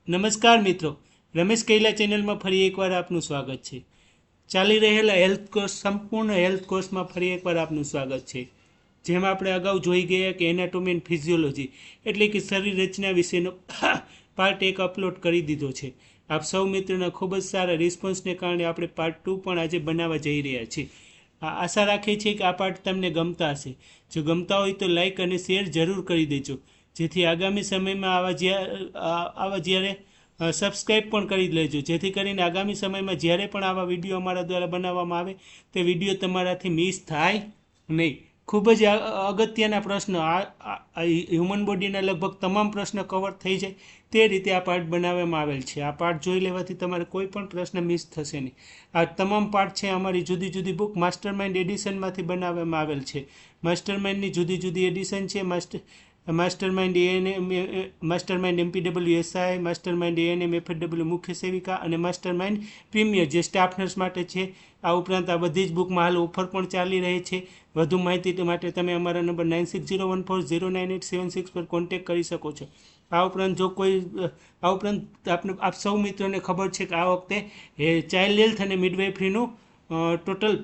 નમસ્કાર મિત્રો, રમેશ કૈલા ચેનલમાં ફરી એકવાર આપનું સ્વાગત છે. ચાલી રહેલા હેલ્થ કોર્સ સંપૂર્ણ હેલ્થ કોર્સમાં ફરી એકવાર આપનું સ્વાગત છે. જેમાં આપણે અગાઉ જોઈ ગયા કે એનાટોમી એન્ડ ફિઝિયોલોજી એટલે કે શરીર રચના વિશેનો પાર્ટ 1 અપલોડ કરી દીધો છે. આપ સૌ મિત્રોના ખૂબ જ સારા રિસ્પોન્સને કારણે આપણે પાર્ટ 2 પણ આજે બનાવવા જઈ રહ્યા છીએ. આશા રાખીએ છીએ કે આ પાર્ટ તમને ગમતા હશે. જો ગમતા હોય તો લાઈક અને શેર જરૂર કરી દેજો, જેથી આગામી સમયમાં આવા જ્યારે સબસ્ક્રાઈબ પણ કરી લેજો, જેથી કરીને આગામી સમયમાં જ્યારે પણ આવા વિડીયો અમારા દ્વારા બનાવવામાં આવે તે વિડીયો તમારાથી મિસ થાય નહીં. ખૂબ જ અગત્યના પ્રશ્નો, હ્યુમન બોડીના લગભગ તમામ પ્રશ્નો કવર થઈ જાય તે રીતે આ પાર્ટ બનાવવામાં આવેલ છે. આ પાર્ટ જોઈ લેવાથી તમારે કોઈ પણ પ્રશ્ન મિસ થશે નહીં. આ તમામ પાર્ટ છે અમારી જુદી જુદી બુક માસ્ટર માઇન્ડ એડિશનમાંથી બનાવવામાં આવેલ છે. માસ્ટર માઇન્ડની જુદી જુદી એડિશન છે. Master mind ANM, master mind MPWSI, master mind ANM FW મુખ્ય સેવિકા અને માસ્ટર માઇન્ડ પ્રીમિયર જે સ્ટાફ નર્સ માટે છે. આ ઉપરાંત આ બધી જ બુકમાં હાલ ઓફર પણ ચાલી રહી છે. વધુ માહિતી માટે તમે અમારા નંબર 9601409876 પર કોન્ટેક્ટ કરી શકો છો. આ ઉપરાંત આપ સૌ મિત્રોને ખબર છે કે આ વખતે ચાઇલ્ડ હેલ્થ અને મિડવાઇફરીનું ટોટલ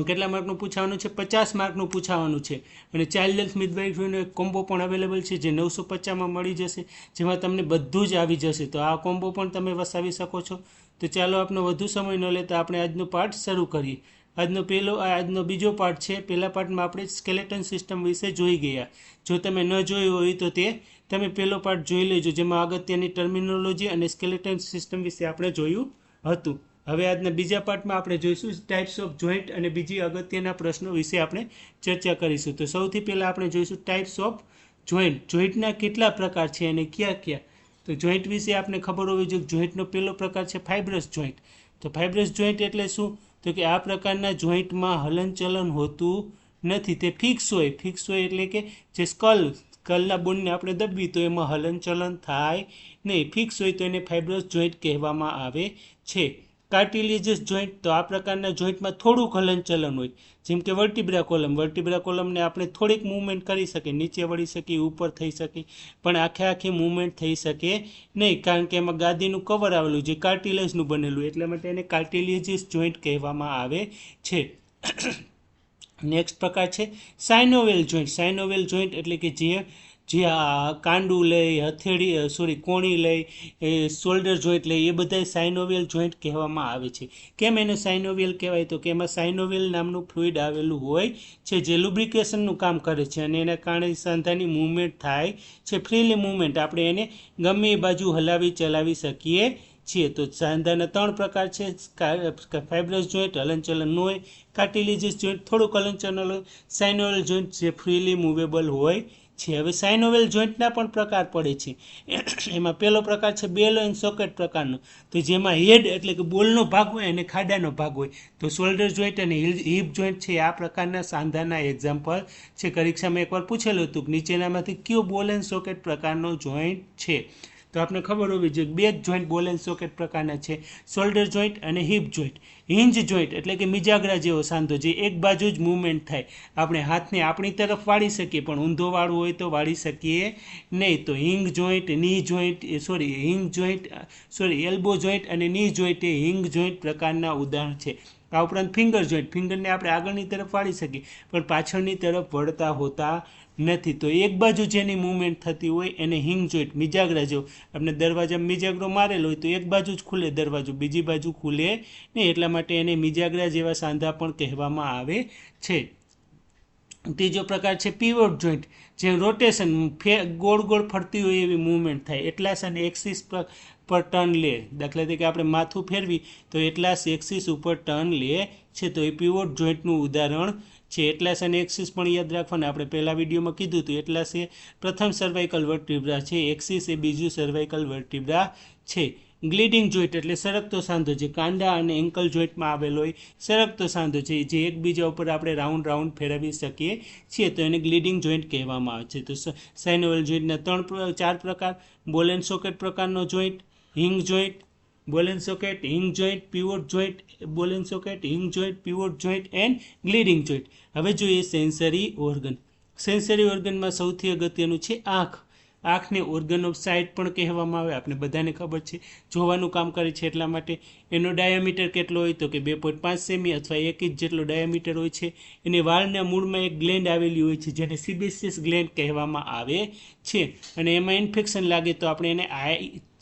કેટલા માર્કનું પૂછાવાનું છે? 50 માર્કનું પૂછાવાનું છે. અને ચાઇલ્ડ હેલ્થ મિડવાઇફરીનો એક કોમ્બો પણ અવેલેબલ છે જે 950માં મળી જશે, જેમાં તમને બધું જ આવી જશે. તો આ કોમ્બો પણ તમે વસાવી શકો છો. તો ચાલો આપનો વધુ સમય ન લેતા આપણે આજનો પાર્ટ શરૂ કરીએ. આજનો બીજો પાર્ટ છે. પહેલા પાર્ટમાં આપણે સ્કેલેટન સિસ્ટમ વિશે જોઈ ગયા. જો તમે ન જોયું હોય તો તમે પહેલો પાર્ટ જોઈ લેજો, જેમાં અગત્યની ટર્મિનોલોજી અને સ્કેલેટન સિસ્ટમ વિશે આપણે જોયું હતું. હવે આજના બીજા પાર્ટમાં આપણે જોઈશું ટાઈપ્સ ઓફ જોઈન્ટ અને બીજી અગત્યના પ્રશ્નો વિશે આપણે ચર્ચા કરીશું. તો સૌથી પહેલાં આપણે જોઈશું ટાઈપ્સ ઓફ જોઈન્ટ. જોઈન્ટના કેટલા પ્રકાર છે અને ક્યાં ક્યાં? તો જોઈન્ટ વિશે આપણે ખબર હોવી જોઈએ. જોઈન્ટનો પહેલો પ્રકાર છે ફાઇબ્રસ જોઈન્ટ. તો ફાઇબ્રસ જોઈન્ટ એટલે શું? તો કે આ પ્રકારના જોઈન્ટમાં હલનચલન હોતું નથી, તે ફિક્સ હોય. ફિક્સ હોય એટલે કે જે સ્કલના બોનને આપણે દબવી તો એમાં હલનચલન થાય નહીં. ફિક્સ હોય તો એને ફાઇબ્રસ જોઈન્ટ કહેવામાં આવે છે. કાર્ટિલેજસ જોઈન્ટ, તો આ પ્રકારના જોઈન્ટમાં થોડુંક હલનચલન હોય, જેમ કે વર્ટિબ્રા કોલમ. વર્ટિબ્રા કોલમને આપણે થોડીક મૂવમેન્ટ કરી શકીએ, નીચે વળી શકીએ, ઉપર થઈ શકે, પણ આખી મૂવમેન્ટ થઈ શકે નહીં, કારણ કે એમાં ગાદીનું કવર આવેલું જે કાર્ટિલેજનું બનેલું, એટલા માટે એને કાર્ટિલેજસ જોઈન્ટ કહેવામાં આવે છે. નેક્સ્ટ પ્રકાર છે સાઇનોવેલ જોઈન્ટ. સાઇનોવેલ જોઈન્ટ એટલે કે જે કાંડું લઈ કોણી લઈ શોલ્ડર જોઈન્ટ લઈ, એ બધા સાઇનોવેલ જોઈન્ટ કહેવામાં આવે છે. કેમ એને સાઇનોવેલ કહેવાય? તો કે એમાં સાઇનોવેલ નામનું ફ્લુઇડ આવેલું હોય છે જે લુબ્રિકેશનનું કામ કરે છે, અને એના કારણે સાંધાની મૂવમેન્ટ થાય છે, ફ્રીલી મૂવમેન્ટ. આપણે એને ગમે એ બાજુ હલાવી ચલાવી શકીએ છીએ. તો સાંધાના 3 પ્રકાર છે. ફાઇબ્રસ જોઈન્ટ હલનચલન ન હોય, કાર્ટિલેજસ જોઈન્ટ થોડુંક હલનચલન હોય, સાઇનોવેલ જોઈન્ટ જે ફ્રીલી મૂવેબલ હોય છે. હવે સાઇનોવેલ જોઈન્ટના પણ પ્રકાર પડે છે. એમાં પહેલો પ્રકાર છે બેલ એન્ડ સોકેટ પ્રકારનો, તો જેમાં હેડ એટલે કે બોલનો ભાગ હોય અને ખાડાનો ભાગ હોય. તો શોલ્ડર જોઈન્ટ અને હિપ જોઈન્ટ છે આ પ્રકારના સાંધાના એક્ઝામ્પલ છે. પરીક્ષામાં એકવાર પૂછેલું હતું કે નીચેનામાંથી કયો બોલ એન્ડ સોકેટ પ્રકારનો જોઈન્ટ છે? તો આપણે ખબર હોવી જોઈએ 2 જ જોઈન્ટ બોલ એન્ડ સોકેટ પ્રકારના છે, શોલ્ડર જોઈન્ટ અને હિપ જોઈન્ટ. હિંજ જોઈન્ટ એટલે કે મિજાગરા જેવો સાંધો, જે એક બાજુ જ મૂવમેન્ટ થાય. આપણે હાથને આપણી તરફ વાળી શકીએ, પણ ઊંધો વાળવું હોય તો વાળી શકીએ નહીં. તો હિંગ જોઈન્ટ, એલ્બો જોઈન્ટ અને ની જોઈન્ટ એ હિંગ જોઈન્ટ પ્રકારના ઉદાહરણ છે. આ ઉપરાંત ફિંગર જોઈન્ટ, ફિંગરને આપણે આગળની તરફ વાળી શકીએ પણ પાછળની તરફ વળતા હોતા નથી. તો એક બાજુ જેની મૂવમેન્ટ થતી હોય એને હિંગ જોઈન્ટ, મિજાગરા જેવો. આપણે દરવાજામાં મિજાગરો મારેલો હોય તો એક બાજુ જ ખુલે દરવાજો, બીજી બાજુ ખુલે નહીં, એટલા માટે એને મિજાગરા જેવા સાંધા પણ કહેવામાં આવે છે. ત્રીજો પ્રકાર છે પીવોટ જોઈન્ટ, જે રોટેશન ગોળ ગોળ ફરતી હોય એવી મૂવમેન્ટ થાય, એટલાસ અને એક્સિસ પર ટર્ન લે. દાખલા તરીકે આપણે માથું ફેરવી તો એટલાસ એક્સિસ ઉપર ટર્ન લે છે, તો એ પીવોટ જોઈન્ટનું ઉદાહરણ છે. એટલાસ અને એક્સિસ પણ યાદ રાખવાના, આપણે પહેલા વિડીયોમાં કીધું હતું. એટલાસ એ પ્રથમ સર્વાઇકલ વર્ટિબ્રા છે, એક્સિસ એ બીજું સર્વાઇકલ વર્ટિબ્રા છે. ગ્લીડિંગ જોઈન્ટ એટલે સરકતો સાંધો, જે કાંડા અને એન્કલ જોઈન્ટમાં આવેલો હોય સરકતો સાંધો છે, જે એકબીજા ઉપર આપણે રાઉન્ડ ફેરવી શકીએ છીએ, તો એને ગ્લીડિંગ જોઈન્ટ કહેવામાં આવે છે. તો સાઇનોવેલ જોઈન્ટના 4 પ્રકાર: બોલ એન્ડ સોકેટ પ્રકારનો joint, hinge joint, ball and socket, hinge joint, pivot joint, ball and socket, hinge joint, pivot joint and gliding joint. હવે જોઈએ સેન્સરી ઓર્ગન. સેન્સરી ઓર્ગનમાં સૌથી અગત્યનું છે આંખ. આંખને ઓર્ગન ઓફ સાઇટ પણ કહેવામાં આવે, આપણે બધાને ખબર છે, જોવાનું કામ કરે છે એટલા માટે. એનો ડાયામીટર કેટલો હોય તો કે 2.5 સેમી અથવા 1 ઇંચ જેટલો ડાયામીટર હોય છે. એને વાળના મૂળમાં એક ગ્લેન્ડ આવેલી હોય છે જેને સિબેસિયસ ગ્લેન્ડ કહેવામાં આવે છે, અને એમાં ઇન્ફેક્શન લાગે તો આપણે એને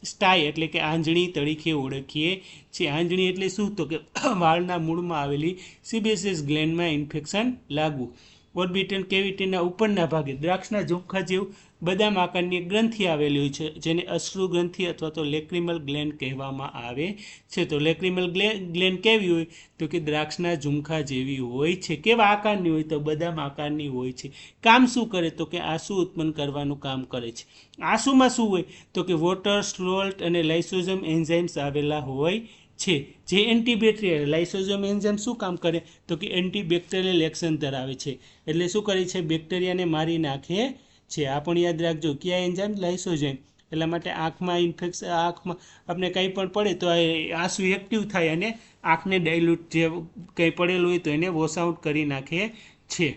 સ્ટાય એટલે કે આંજણી તરીકે ઓળખીએ છીએ. આંજણી એટલે શું તો કે વાળના મૂળમાં આવેલી સિબેસિયસ ગ્લેન્ડમાં ઇન્ફેક્શન લાગવું. ઓર્બિટલ કેવિટીના ઉપરના ભાગે દ્રાક્ષના ઝુમખા જેવું બદામ આકારની એક ગ્રંથિ આવેલી હોય છે જેને અશ્રુ ગ્રંથિ અથવા તો લેક્રિમલ ગ્લેન્ડ કહેવામાં આવે છે. તો લેક્રિમલ ગ્લેન્ડ કેવી હોય તો કે દ્રાક્ષના ઝુમખા જેવી હોય છે. કેવા આકારની હોય તો બદામ આકારની હોય છે. કામ શું કરે તો કે આંસુ ઉત્પન્ન કરવાનું કામ કરે છે. આંસુમાં શું હોય તો કે વોટર, સોલ્ટ અને લાઇસોઝોમ એન્ઝાઇમ્સ આવેલા હોય છે જે એન્ટીબેક્ટેરિયલ. લાઇસોઝોમ એન્ઝાઇમ શું કામ કરે તો કે એન્ટીબેક્ટેરિયલ એક્શન ધરાવે છે, એટલે શું કરે છે બેક્ટેરિયાને મારી નાખે છે. આ પણ યાદ રાખજો, કયા એન્ઝાઇમ? લાઇસોઝોમ. એટલા માટે આંખમાં ઇન્ફેક્શન, આંખમાં આપણે કંઈ પણ પડે તો આંસુ એક્ટિવ થાય અને આંખને ડાયલ્યુટ જે કંઈ પડેલું હોય તો એને વોશ આઉટ કરી નાખે છે.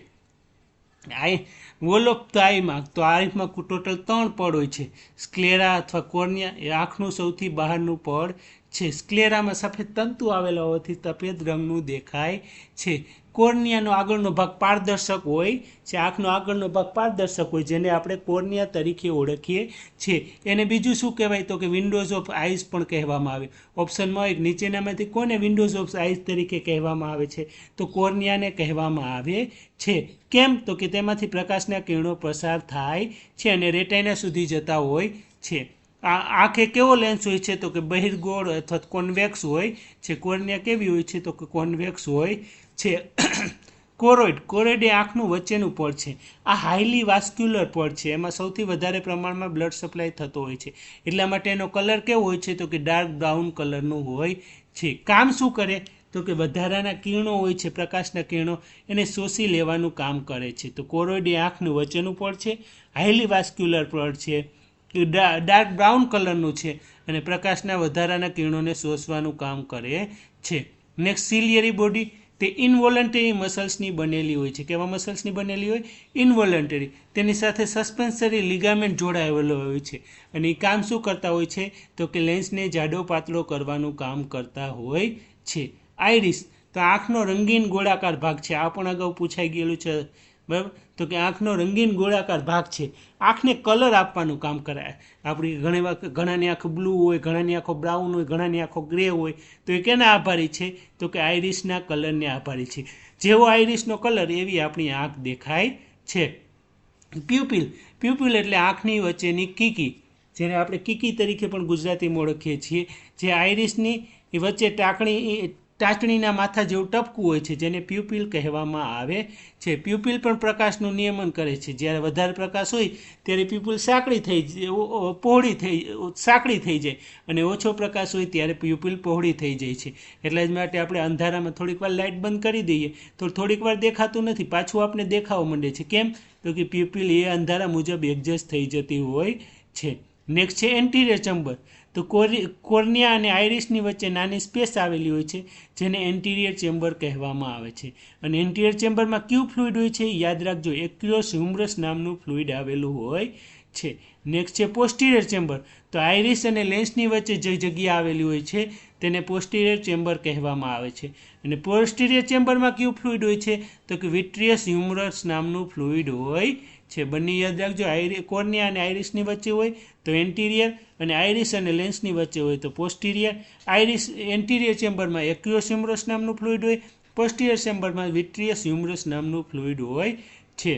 વોલ ઓફ ધ આઈમાં તો આંખમાં ટોટલ 3 પડ હોય છે. સ્ક્લેરા અથવા કોર્નિયા એ આંખનું સૌથી બહારનું પડ છે. સ્ક્લેરામાં સફેદ તંતુ આવેલા હોવાથી સફેદ રંગનું દેખાય છે. કોર્નિયાનો આગળનો ભાગ પારદર્શક હોય છે. આંખનો આગળનો ભાગ પારદર્શક હોય જેને આપણે કોર્નિયા તરીકે ઓળખીએ છીએ. એને બીજું શું કહેવાય તો કે વિન્ડોઝ ઓફ આઈઝ પણ કહેવામાં આવે. ઓપ્શનમાં એક નીચેનામાંથી કોને વિન્ડોઝ ઓફ આઈઝ તરીકે કહેવામાં આવે છે તો કોર્નિયાને કહેવામાં આવે છે. કેમ તો કે તેમાંથી પ્રકાશના કિરણો પસાર થાય છે અને રેટાઇના સુધી જતા હોય છે. આંખે કેવો લેન્સ હોય છે તો કે બહિર્ગોળ અથવા કોન્વેક્સ હોય છે. કોર્નિયા કેવી હોય છે તો કે કોન્વેક્સ હોય છે. કોરોઇડ એ આંખનું વચ્ચેનું પડ છે. આ હાઈલી વાસ્ક્યુલર પડ છે. એમાં સૌથી વધારે પ્રમાણમાં બ્લડ સપ્લાય થતો હોય છે. એટલા માટે એનો કલર કેવો હોય છે તો કે ડાર્ક બ્રાઉન કલરનું હોય છે. કામ શું કરે તો કે વધારાના કિરણો હોય છે, પ્રકાશના કિરણો, એને શોષી લેવાનું કામ કરે છે. તો કોરોઇડ એ આંખનું વચ્ચેનું પડ છે, હાઈલી વાસ્ક્યુલર પડ છે, ડાર્ક બ્રાઉન કલરનું છે અને પ્રકાશના વધારાના કિરણોને શોષવાનું કામ કરે છે. નેક્સ્ટ સિલિયરી બોડી તે ઇનવોલન્ટરી મસલ્સની બનેલી હોય છે. કેવા મસલ્સની બનેલી હોય? ઇનવોલન્ટરી. તેની સાથે સસ્પેન્સરી લિગામેન્ટ જોડાયેલો હોય છે અને એ કામ શું કરતા હોય છે તો કે લેન્સને જાડો પાતળો કરવાનું કામ કરતા હોય છે. આઈરિસ તો આંખનો રંગીન ગોળાકાર ભાગ છે. આ પણ અગાઉ પૂછાઈ ગયેલું છે, બરાબર. તો કે આંખનો રંગીન ગોળાકાર ભાગ છે. આંખને કલર આપવાનું કામ કરાય. આપણી ઘણાની આંખો બ્લુ હોય, ઘણાની આંખો બ્રાઉન હોય, ઘણાની આંખો ગ્રે હોય, તો એ કેના આભારી છે તો કે આઈરિસના કલરને આભારી છે. જેવો આઈરિસનો કલર એવી આપણી આંખ દેખાય છે. પ્યુપિલ એટલે આંખની વચ્ચેની કીકી, જેને આપણે કીકી તરીકે પણ ગુજરાતીમાં ઓળખીએ છીએ, જે આઈરિસની વચ્ચે ટાચણીના માથા જેવું ટપકું હોય છે જેને પ્યુપિલ કહેવામાં આવે છે. પ્યુપિલ પણ પ્રકાશનું નિયમન કરે છે. જ્યારે વધારે પ્રકાશ હોય ત્યારે પ્યુપિલ સાંકડી થઈ જાય અને ઓછો પ્રકાશ હોય ત્યારે પ્યુપિલ પહોળી થઈ જાય છે. એટલા જ માટે આપણે અંધારામાં થોડીક વાર લાઇટ બંધ કરી દઈએ તો થોડીક વાર દેખાતું નથી, પાછું આપણે દેખાવા માંડે છે. કેમ તો કે પ્યુપિલ એ અંધારા મુજબ એડજસ્ટ થઈ જતી હોય છે. નેક્સ્ટ છે એન્ટિરિયર ચેમ્બર. તો કોર્નિયા અને આઈરિસની વચ્ચે નાની સ્પેસ આવેલી હોય છે જેને એન્ટિરિયર ચેમ્બર કહેવામાં આવે છે. અને એન્ટિરિયર ચેમ્બરમાં કયું ફ્લુઇડ હોય છે? યાદ રાખજો, એક્યુઅસ હ્યુમરસ નામનું ફ્લુઇડ આવેલું હોય છે. નેક્સ્ટ છે પોસ્ટિરિયર ચેમ્બર. તો આઈરિસ અને લેન્સની વચ્ચે જે જગ્યા આવેલી હોય છે તેને પોસ્ટિરિયર ચેમ્બર કહેવામાં આવે છે. અને પોસ્ટિરિયર ચેમ્બરમાં કયું ફ્લુઇડ હોય છે તો કે વિટ્રિયસ હ્યુમરસ નામનું ફ્લુઇડ હોય છે. બંને યાદ રાખજો, કોર્નિયા અને આઈરિસની વચ્ચે હોય તો એન્ટિરિયર અને આઈરિસ અને લેન્સની વચ્ચે હોય તો પોસ્ટિરિયર. એન્ટિરિયર ચેમ્બરમાં એક્યુઅસ હ્યુમરસ નામનું ફ્લુઇડ હોય, પોસ્ટિરિયર ચેમ્બરમાં વિટ્રિયસ હ્યુમરસ નામનું ફ્લુઇડ હોય છે.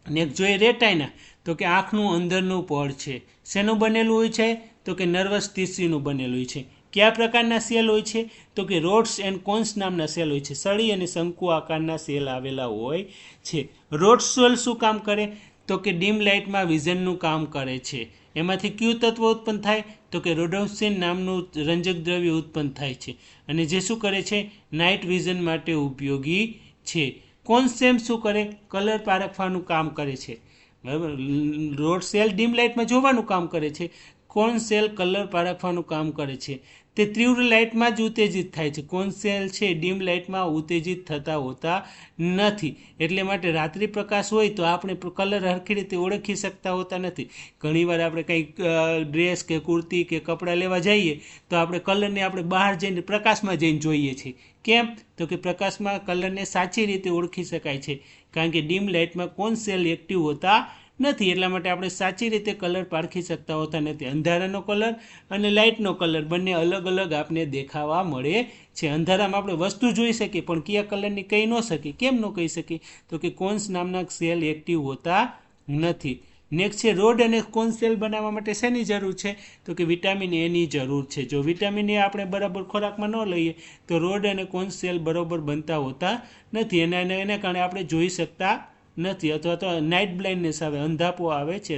નેક્સ્ટ જોઈએ રેટાઇના. તો કે આંખનું અંદરનું પડ છે. શેનું બનેલું હોય છે તો કે નર્વસ ટીસ્યુનું બનેલું હોય છે. કયા પ્રકારના સેલ હોય છે તો કે રોડ્સ એન્ડ કોન્સ નામના સેલ હોય છે. સળી અને શંકુ આકારના સેલ આવેલા હોય છે. રોડ સેલ શું કામ કરે તો કે ડીમ લાઇટમાં વિઝનનું કામ કરે છે. એમાંથી કયું તત્વ ઉત્પન્ન થાય તો કે રોડોપ્સિન નામનું રંજક દ્રવ્ય ઉત્પન્ન થાય છે અને જે શું કરે છે નાઇટ વિઝન માટે ઉપયોગી છે. કોન્સેમ શું કરે? કલર પારખવાનું કામ કરે છે, બરાબર. રોડ સેલ ડીમ લાઇટમાં જોવાનું કામ કરે છે. કોન સેલ કલર પારખવાનું કામ કરે છે. તે તીવ્ર લાઇટમાં જ ઉત્તેજિત થાય છે. કોન સેલ છે ડીમ લાઇટમાં ઉત્તેજિત થતા હોતા નથી. એટલે માટે રાત્રિ પ્રકાશ હોય તો આપણે કલર હરખી રીતે ઓળખી શકતા હોતા નથી. ઘણીવાર આપણે કંઈક ડ્રેસ કે કુર્તી કે કપડાં લેવા જઈએ તો આપણે કલરને આપણે બહાર જઈને પ્રકાશમાં જઈને જોઈએ છીએ. કેમ? તો કે પ્રકાશમાં કલરને સાચી રીતે ઓળખી શકાય છે, કારણ કે ડીમ લાઇટમાં કોન સેલ એક્ટિવ હોતા નથી. એટલા માટે આપણે સાચી રીતે કલર પારખી શકતા હોતા નથી. અંધારાનો કલર અને લાઇટનો કલર બંને અલગ અલગ આપને દેખાવા મળે છે. અંધારામાં આપણે વસ્તુ જોઈ શકીએ પણ કયા કલરની કહી ન શકીએ. કેમ ન કહી શકીએ? તો કે કોન્સ નામના સેલ એક્ટિવ હોતા નથી. નેક્સ્ટ છે રોડ અને કોન સેલ બનાવવા માટે શેની જરૂર છે? તો કે વિટામિન એની જરૂર છે. જો વિટામિન એ આપણે બરાબર ખોરાકમાં ન લઈએ તો રોડ અને કોન સેલ બરાબર બનતા હોતા નથી, અને એને કારણે આપણે જોઈ શકતા નથી, અથવા તો નાઇટ બ્લાઇન્ડનેસ આવે, અંધાપો આવે છે,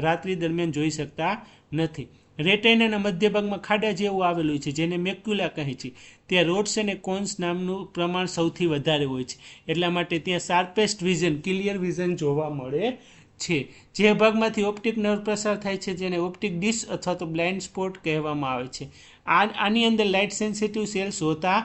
રાત્રિ દરમિયાન જોઈ શકતા નથી. રેટાઇનાના મધ્ય ભાગમાં ખાડા જેવું આવેલું છે જેને મેક્યુલા કહે છે. ત્યાં રોડ્સ અને કોન્સ નામનું પ્રમાણ સૌથી વધારે હોય છે. એટલા માટે ત્યાં શાર્પેસ્ટ વિઝન, ક્લિયર વિઝન જોવા મળે છે. જે ભાગમાંથી ઓપ્ટિક નર્વ પસાર થાય છે જેને ઓપ્ટિક ડિસ્ક અથવા તો બ્લાઇન્ડ સ્પોટ કહેવામાં આવે છે. આની અંદર લાઇટ સેન્સિટિવ સેલ્સ હોતા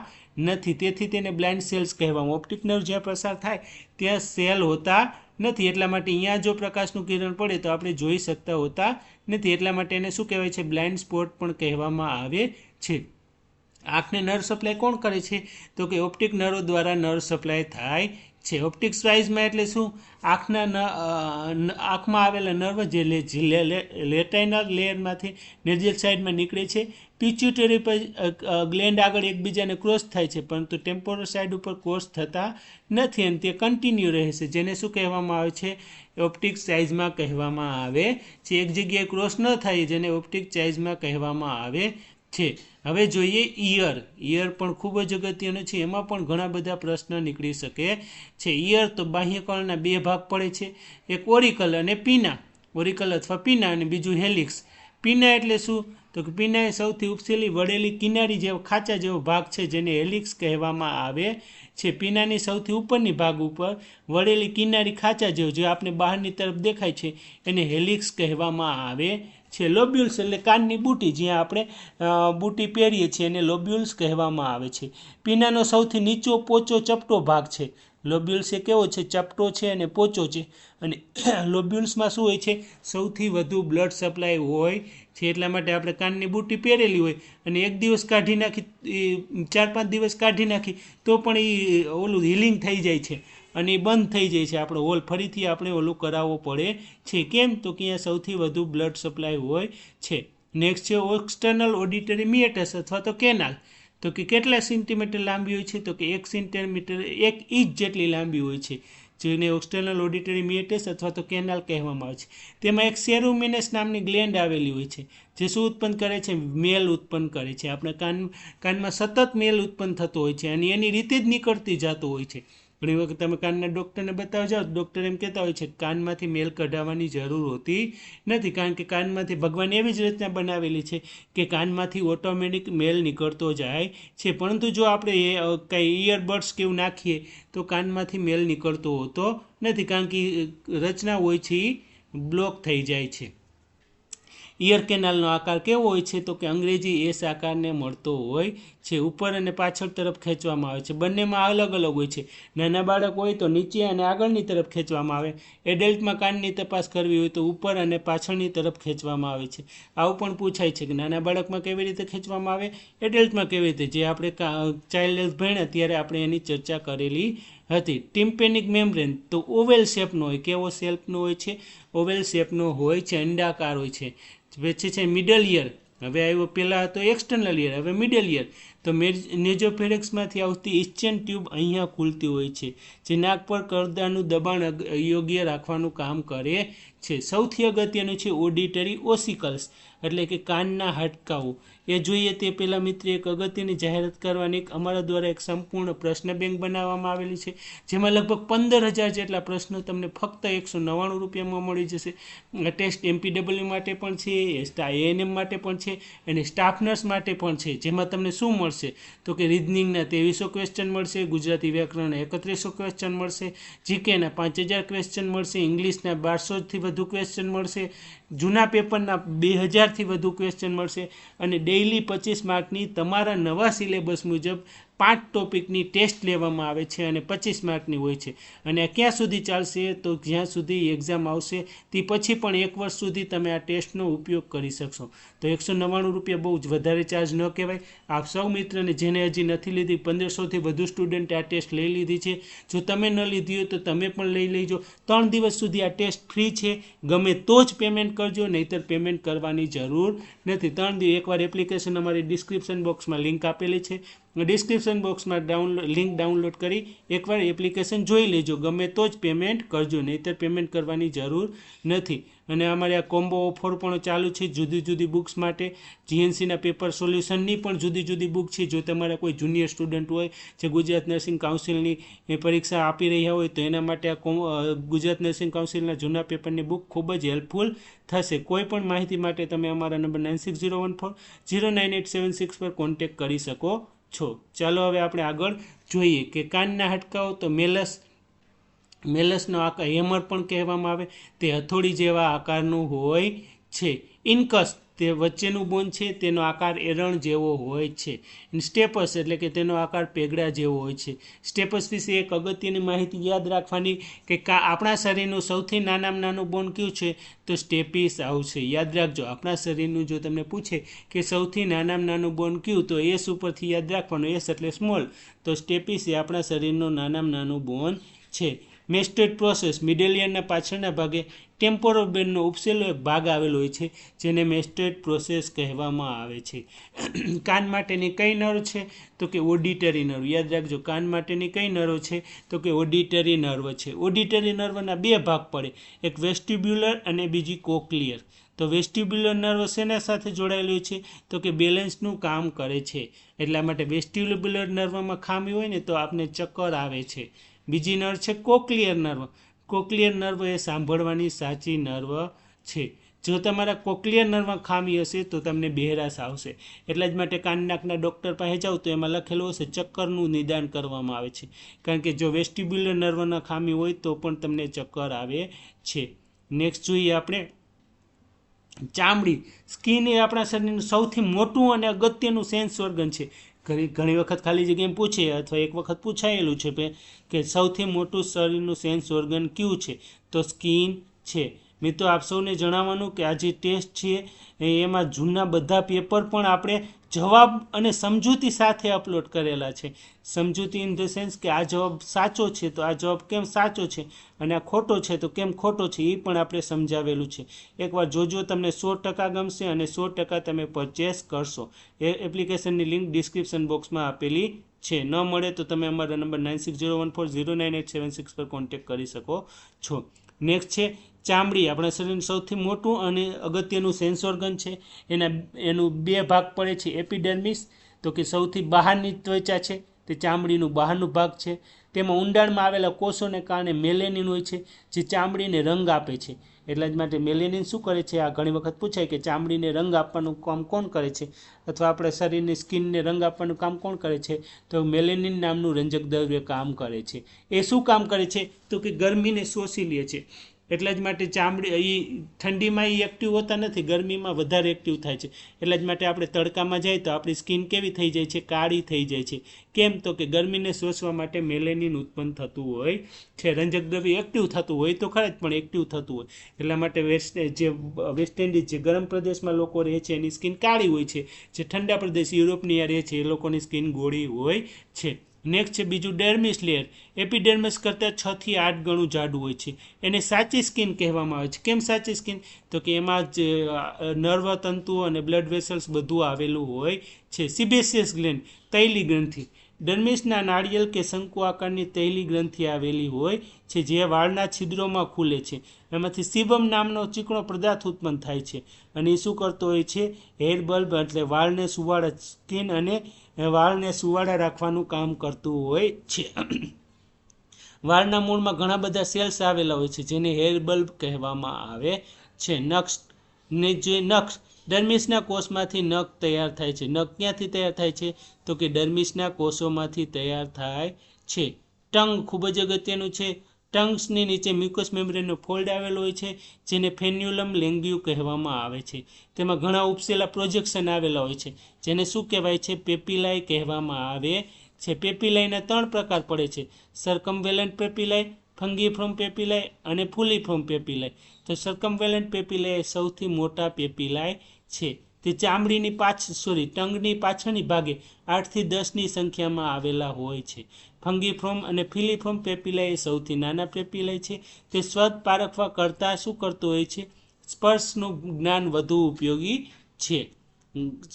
નથી, તેથી તેને બ્લાઇન્ડ સેલ્સ કહેવામાં. ઓપ્ટિક નર્વ જ્યાં પસાર થાય ત્યાં સેલ હોતા નથી, એટલા માટે અહીંયા જો પ્રકાશનું કિરણ પડે તો આપણે જોઈ શકતા હોતા નથી. એટલા માટે એને શું કહેવાય છે? બ્લાઇન્ડ સ્પોટ પણ કહેવામાં આવે છે. આંખને નર્વ સપ્લાય કોણ કરે છે? તો કે ઓપ્ટિક નર્વ દ્વારા નર્વ સપ્લાય થાય છે. ઓપ્ટિક સ્વાઇઝમાં એટલે શું? આંખમાં આવેલા નર્વ જે રેટાઇનલ લેયરમાંથી નેઝલ સાઇડમાં નીકળે છે. પિચ્યુટરી પર ગ્લેન્ડ આગળ એકબીજાને ક્રોસ થાય છે, પરંતુ ટેમ્પોરલ સાઇડ ઉપર ક્રોસ થતા નથી અને તે કન્ટિન્યુ રહે છે, જેને શું કહેવામાં આવે છે? ઓપ્ટિક સાઇઝમાં કહેવામાં આવે છે. એક જગ્યાએ ક્રોસ ન થાય જેને ઓપ્ટિક સાઇઝમાં કહેવામાં આવે છે. હવે જોઈએ ઈયર. ઈયર પણ ખૂબ જ અગત્યનું છે. એમાં પણ ઘણા બધા પ્રશ્ન નીકળી શકે છે. ઈયર તો બાહ્યકર્ણના બે ભાગ પડે છે, એક ઓરિકલ અને પીના. ઓરિકલ અથવા પીના અને બીજું હેલિક્સ. પીના એટલે શું? તો કે પીના એ સૌથી ઉપસેલી વળેલી કિનારી જેવો ખાંચા જેવો ભાગ છે જેને હેલિક્સ કહેવામાં આવે છે. પીનાની સૌથી ઉપરની ભાગ ઉપર વળેલી કિનારી ખાંચા જેવો જે આપણે બહારની તરફ દેખાય છે એને હેલિક્સ કહેવામાં આવે છે. લોબ્યુલ્સ એટલે કાનની બુટી, જ્યાં આપણે બુટી પહેરીએ છીએ એને લોબ્યુલ્સ કહેવામાં આવે છે. પીનાનો સૌથી નીચો પોચો ચપટો ભાગ છે. લોબ્યુલ્સ એ કેવો છે? ચપટો છે અને પોચો છે. અને લોબ્યુલ્સમાં શું હોય છે? સૌથી વધુ બ્લડ સપ્લાય હોય છે. એટલા માટે આપણે કાનની બુટી પહેરેલી હોય અને એક દિવસ કાઢી નાખી, 4-5 દિવસ કાઢી નાખી તો પણ એ ઓલું હિલિંગ થઈ જાય છે અને એ બંધ થઈ જાય છે. આપણો હોલ ફરીથી આપણે ઓલું કરાવવો પડે છે. કેમ? તો કે અહીંયા સૌથી વધુ બ્લડ સપ્લાય હોય છે. નેક્સ્ટ છે એક્સટર્નલ ઓડિટરી મિએટસ અથવા તો કેનાલ. તો કે કેટલા સેન્ટીમીટર લાંબી હોય છે? તો કે 1 સેન્ટીમીટર 1 ઇંચ જેટલી લાંબી હોય છે, જેને એક્સટર્નલ ઓડિટરી મિએટસ અથવા તો કેનાલ કહેવામાં આવે છે. તેમાં એક સેરુમિનસ નામની ગ્લેન્ડ આવેલી હોય છે જે શું ઉત્પન્ન કરે છે? મેલ ઉત્પન્ન કરે છે. આપણે કાનમાં સતત મેલ ઉત્પન્ન થતો હોય છે અને એની રીતે જ નીકળતી જતો હોય છે. ઘણી વખત તમે કાનના ડૉક્ટરને બતાવવા જાઓ, ડૉક્ટર એમ કહેતા હોય છે કે કાનમાંથી મેલ કઢાવવાની જરૂર હોતી નથી, કારણ કે કાનમાંથી ભગવાન એવી જ રીતના બનાવેલી છે કે કાનમાંથી ઓટોમેટિક મેલ નીકળતો જાય છે. પરંતુ જો આપણે કંઈ ઇયરબડ્સ કે એવું નાખીએ તો કાનમાંથી મેલ નીકળતો હોતો નથી, કારણ કે રચના હોય છે એ બ્લોક થઈ જાય છે. ઇયર કેનાલનો આકાર કેવો હોય છે? તો કે અંગ્રેજી એસ આકારને મળતો હોય છે. ઉપર અને પાછળ તરફ ખેંચવામાં આવે છે. બંનેમાં અલગ અલગ હોય છે. નાના બાળક હોય તો નીચે અને આગળની તરફ ખેંચવામાં આવે. એડલ્ટમાં કાનની તપાસ કરવી હોય તો ઉપર અને પાછળની તરફ ખેંચવામાં આવે છે. આવું પણ પૂછાય છે કે નાના બાળકમાં કેવી રીતે ખેંચવામાં આવે, એડલ્ટમાં કેવી રીતે. જે આપણે ચાઇલ્ડ હેલ્થ ભણ્યા ત્યારે આપણે એની ચર્ચા કરેલી હતી. ટિમ્પેનિક મેમ્બ્રેન તો ઓવેલ શેપનો હોય. કેવો શેપનો હોય છે? ઓવેલ શેપનો હોય છે, અંડાકાર હોય છે. પછી છે મિડલ ઇયર. હવે આવ્યો, પહેલાં હતો એક્સટર્નલ ઇયર, હવે મિડલ ઇયર. તો નેઝોફેરેક્સમાંથી આવતી ઇસ્ચિયન ટ્યુબ અહીંયા ખુલતી હોય છે, જે નાક પર કરદાનું દબાણ યોગ્ય રાખવાનું કામ કરે છે. સૌથી અગત્યનું છે ઓડિટરી ઓસિકલ્સ, એટલે કે કાનના હાડકાઓ. એ જોઈએ તે પહેલાં મિત્ર એક અગત્યની જાહેરાત કરવાની અમારા દ્વારા એક સંપૂર્ણ પ્રશ્ન બેંક બનાવવામાં આવેલી છે, જેમાં લગભગ 15,000 જેટલા પ્રશ્નો તમને ફક્ત 199 રૂપિયામાં મળી જશે. ટેસ્ટ MPW માટે પણ છે, ANM માટે પણ છે અને સ્ટાફ નર્સ માટે પણ છે. જેમાં તમને શું મળશે? તો કે રિઝનિંગના 2300 ક્વેશ્ચન મળશે, ગુજરાતી વ્યાકરણના 3100 ક્વેશ્ચન મળશે, જીકેના 5,000 ક્વેશ્ચન મળશે, ઇંગ્લિશના 1200થી વધુ ક્વેશ્ચન મળશે, જૂના પેપરના 2000થી વધુ ક્વેશ્ચન મળશે અને ડેઇલી 25 માર્કની તમારા નવા સિલેબસ મુજબ 5 ટોપિકની ટેસ્ટ લેવામાં આવે છે અને 25 માર્કની હોય છે. અને આ ક્યાં સુધી ચાલશે તો જ્યાં સુધી એક્ઝામ આવશે તે પછી પણ 1 વર્ષ સુધી તમે આ ટેસ્ટનો ઉપયોગ કરી શકશો. તો 199 રૂપિયા બહુ જ વધારે ચાર્જ ન કહેવાય. આપ સૌ મિત્રને જેને હજી નથી લીધી, 1500થી વધુ સ્ટુડન્ટે આ ટેસ્ટ લઈ લીધી છે. જો તમે ન લીધી હોય તો તમે પણ લઈ લેજો. 3 દિવસ સુધી આ ટેસ્ટ ફ્રી છે. ગમે તો જ પેમેન્ટ કરજો, નહીંતર પેમેન્ટ કરવાની જરૂર નથી. 3 દિવસ એકવાર એપ્લિકેશન અમારી ડિસ્ક્રિપ્શન બોક્સમાં લિંક આપેલી છે. ડિસ્ક્રિપ્શન બોક્સમાં લિંક ડાઉનલોડ કરી એકવાર એપ્લિકેશન જોઈ લેજો. ગમે તો જ પેમેન્ટ કરજો, નહીંતર પેમેન્ટ કરવાની જરૂર નથી. અને અમારે આ કોમ્બો ઓફર પણ ચાલુ છે જુદી જુદી બુક્સ માટે. જીએનસીના પેપર સોલ્યુશનની પણ જુદી જુદી બુક છે. જો તમારા કોઈ જુનિયર સ્ટુડન્ટ હોય જે ગુજરાત નર્સિંગ કાઉન્સિલની પરીક્ષા આપી રહ્યા હોય તો એના માટે આ ગુજરાત નર્સિંગ કાઉન્સિલના જૂના પેપરની બુક ખૂબ જ હેલ્પફુલ થશે. કોઈ પણ માહિતી માટે તમે અમારા નંબર 9601409876 પર કોન્ટેક્ટ કરી શકો છો. ચાલો હવે આપણે આગળ જોઈએ કે કાનના હાડકાઓ. તો મેલસનો આકાર હેમર પણ કહેવામાં આવે. તે હથોડી જેવા આકારનું હોય છે. ઇન્કસ તે વચ્ચેનું બોન છે, તેનો આકાર એરણ જેવો હોય છે. સ્ટેપસ એટલે કે તેનો આકાર પેગડા જેવો હોય છે. સ્ટેપસ વિશે એક અગત્યની માહિતી યાદ રાખવાની કે આપણા શરીરનું સૌથી નાનામાં નાનું બોન કયું છે તો સ્ટેપિસ આવશે. યાદ રાખજો, આપણા શરીરનું જો તમને પૂછે કે સૌથી નાનામાં નાનું બોન કયું તો એસ ઉપરથી યાદ રાખવાનું. એસ એટલે સ્મોલ, તો સ્ટેપિસ એ આપણા શરીરનું નાનામાં નાનું બોન છે. મેસ્ટેડ પ્રોસેસ મિડેલિયનના પાછળના ભાગે ટેમ્પોરલ બોનનો ઉપસેલો એક ભાગ આવેલો હોય છે જેને મેસ્ટેડ પ્રોસેસ કહેવામાં આવે છે. કાન માટેની કઈ નર્વ છે તો કે ઓડિટરી નર્વ. યાદ રાખજો, કાન માટેની કઈ નર્વ છે તો કે ઓડિટરી નર્વ છે. ઓડિટરી નર્વના 2 ભાગ પડે, એક વેસ્ટિબ્યુલર અને બીજી કોક્લિયર. તો વેસ્ટિબ્યુલર નર્વ શેના સાથે જોડાયેલું છે તો કે બેલેન્સનું કામ કરે છે. એટલા માટે વેસ્ટિબ્યુલર નર્વમાં ખામી હોય ને તો આપને ચક્કર આવે છે. બીજી નર્વ છે કોક્લિયર નર્વ. કોક્લિયર નર્વ એ સાંભળવાની સાચી નર્વ છે. જો તમારા કોક્લિયર નર્વમાં ખામી હશે તો તમને બહેરાશ આવશે. એટલા જ માટે કાન નાકના ડૉક્ટર પાસે જાઓ તો એમાં લખેલું હશે ચક્કરનું નિદાન કરવામાં આવે છે. કારણ કે જો વેસ્ટિબ્યુલર નર્વના ખામી હોય તો પણ તમને ચક્કર આવે છે. નેક્સ્ટ જોઈએ આપણે ચામડી. સ્કિન એ આપણા શરીરનું સૌથી મોટું અને અગત્યનું સેન્સ ઓર્ગન છે. ઘણી વખત ખાલી જગ્યાએ પૂછે અથવા એક વખત પૂછાયેલું છે કે સૌથી મોટું શરીરનું સેન્સ ઓર્ગન કયું છે તો સ્કિન છે. મિત્રો આપ સૌને જણાવવાનું કે આ જે ટેસ્ટ છે એમાં જૂના બધા પેપર પણ આપણે જવાબ અને સમજૂતી સાથે અપલોડ કરેલા છે. સમજૂતી ઇન ધ સેન્સ કે આ જવાબ સાચો છે તો આ જવાબ કેમ સાચો છે અને આ ખોટો છે તો કેમ ખોટો છે એ પણ આપણે સમજાવેલું છે. એકવાર જોજો, તમને 100% ગમશે અને 100% તમે પરચેસ કરશો. એ એપ્લિકેશનની લિંક ડિસ્ક્રિપ્શન બોક્સમાં આપેલી છે. ન મળે તો તમે અમારા નંબર 9601409876 પર કોન્ટેક્ટ કરી શકો છો. નેક્સ્ટ છે ચામડી. આપણા શરીરનું સૌથી મોટું અને અગત્યનું સેન્સ ઓર્ગન છે. એનું 2 ભાગ પડે છે. એપિડર્મિસ તો કે સૌથી બહારની ત્વચા છે, તે ચામડીનું બહારનું ભાગ છે. તેમાં ઊંડાણમાં આવેલા કોષોને કારણે મેલેનિન હોય છે જે ચામડીને રંગ આપે છે. એટલા જ માટે મેલેનિન શું કરે છે, આ ઘણી વખત પૂછાય કે ચામડીને રંગ આપવાનું કામ કોણ કરે છે અથવા આપણા શરીરની સ્કિનને રંગ આપવાનું કામ કોણ કરે છે તો મેલેનિન નામનું રંજક દ્રવ્ય કામ કરે છે. એ શું કામ કરે છે તો કે ગરમીને શોષી લે છે. એટલા જ માટે ચામડી એ ઠંડીમાં એ એક્ટિવ હોતા નથી, ગરમીમાં વધારે એક્ટિવ થાય છે. એટલા જ માટે આપણે તડકામાં જાય તો આપણી સ્કિન કેવી થઈ જાય છે, કાળી થઈ જાય છે. કેમ તો કે ગરમીને શોષવા માટે મેલેનિન ઉત્પન્ન થતું હોય છે. રંજક દ્રવ્ય એક્ટિવ થતું હોય તો ખરા જ પણ એક્ટિવ થતું હોય. એટલા માટે વેસ્ટ ઇન્ડિઝ જે ગરમ પ્રદેશમાં લોકો રહે છે એની સ્કિન કાળી હોય છે. જે ઠંડા પ્રદેશ યુરોપની રહે છે એ લોકોની સ્કિન ગોળી હોય છે. નેક્સ્ટ છે બીજું ડર્મિસ લેયર. એપિડર્મિસ કરતાં 6 થી 8 ગણું જાડું હોય છે. એને સાચી સ્કિન કહેવામાં આવે છે. કેમ સાચી સ્કિન તો કે એમાં જ નર્વ તંતુ અને બ્લડ વેસલ્સ બધું આવેલું હોય છે. સિબેસિયસ ગ્લેન્ડ તૈલી ગ્રંથિ. ડર્મિસના નાળિયેર કે શંકુ આકારની તૈલી ગ્રંથિ આવેલી હોય છે જે વાળના છિદ્રોમાં ખુલે છે. એમાંથી સિબમ નામનો ચીકણો પદાર્થ ઉત્પન્ન થાય છે અને એ શું કરતો હોય છે, હેર બલ્બ એટલે વાળને સુવાળા સ્કિન અને વાળને સુવાળા રાખવાનું કામ કરતું હોય છે. વાળના મૂળમાં ઘણા બધા સેલ્સ આવેલા હોય છે જેને હેર બલ્બ કહેવામાં આવે છે. નખ ડર્મિસના કોષમાંથી નખ તૈયાર થાય છે. નખ ક્યાંથી તૈયાર થાય છે તો કે ડર્મિસના કોષોમાંથી તૈયાર થાય છે. ટંગ ખૂબ જ અગત્યનું છે. ટંગ્સની નીચે મ્યુકસ મેમ્બ્રેનનો ફોલ્ડ આવેલો હોય છે, જેને ફેન્યુલમ લેંગ્યુ કહેવામાં આવે છે. તેમાં ઘણા ઉપસેલા પ્રોજેક્શન આવેલા હોય છે, જેને શું કહેવાય છે? પેપિલાઈ કહેવામાં આવે છે. પેપિલાઈના 3 પ્રકાર પડે છે: સરકમવેલન્ટ પેપિલાઈ, ફંગીફોર્મ પેપિલાઈ અને ફૂલીફોર્મ પેપિલાઈ. તો સરકમવેલન્ટ પેપિલાઈ એ સૌથી મોટા પેપિલાઈ છે. તે ચામડીની ટંગની પાછળની ભાગે 8 થી 10ની સંખ્યામાં આવેલા હોય છે. ફંગીફોર્મ અને ફિલીફોર્મ પેપિલાઈ એ સૌથી નાના પેપિલાઈ છે. તે સ્વાદ પારખવા કરતાં શું કરતો હોય છે? સ્પર્શનું જ્ઞાન વધુ ઉપયોગી છે.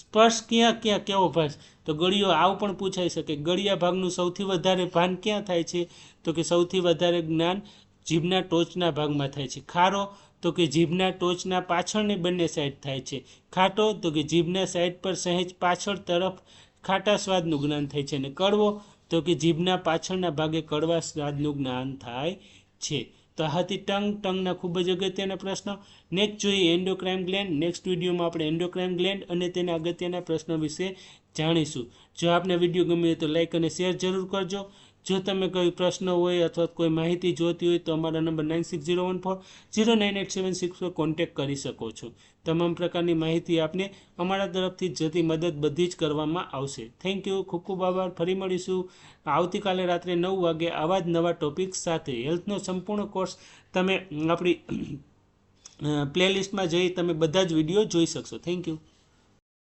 સ્પર્શ ક્યાં કેવો ભાગ? તો ગળિયો. આવું પણ પૂછાઈ શકે, ગળિયા ભાગનું સૌથી વધારે ભાન ક્યાં થાય છે? તો કે સૌથી વધારે જ્ઞાન જીભના ટોચના ભાગમાં થાય છે. ખારો, તો કે જીભના ટોચના પાછળની બંને સાઈડ થાય છે. ખાટો, તો કે જીભના સાઈડ પર સહેજ પાછળ તરફ ખાટા સ્વાદનું જ્ઞાન થાય છે. અને કડવો, તો કે જીભના પાછળના ભાગે કડવા સ્વાદનું જ્ઞાન થાય છે. તો આ હતી ટંગના ખૂબ જ અગત્યના પ્રશ્નો. નેક્સ્ટ જોઈએ એન્ડોક્રાઇન ગ્લેન્ડ. નેક્સ્ટ વિડીયોમાં આપણે એન્ડોક્રાઇન ગ્લેન્ડ અને તેના અગત્યના પ્રશ્નો વિશે જાણીશું. જો આપને વિડીયો ગમ્યો હોય તો લાઈક અને શેર જરૂર કરજો. જો તમે કોઈ પ્રશ્ન હોય અથવા કોઈ માહિતી જોતી હોય તો અમારા નંબર 9601409876 પર કોન્ટેક્ટ કરી શકો છો. તમામ પ્રકારની માહિતી આપને અમારા તરફથી જતી મદદ બધી જ કરવામાં આવશે. Thank you. ખૂબ ખૂબ આભાર. ફરી મળીશું આવતીકાલે રાત્રે 9 વાગે આવા જ નવા ટોપિક સાથે. હેલ્થનો સંપૂર્ણ કોર્સ તમે આપણી પ્લેલિસ્ટમાં જઈ તમે બધા જ વિડીયો જોઈ શકશો. Thank you.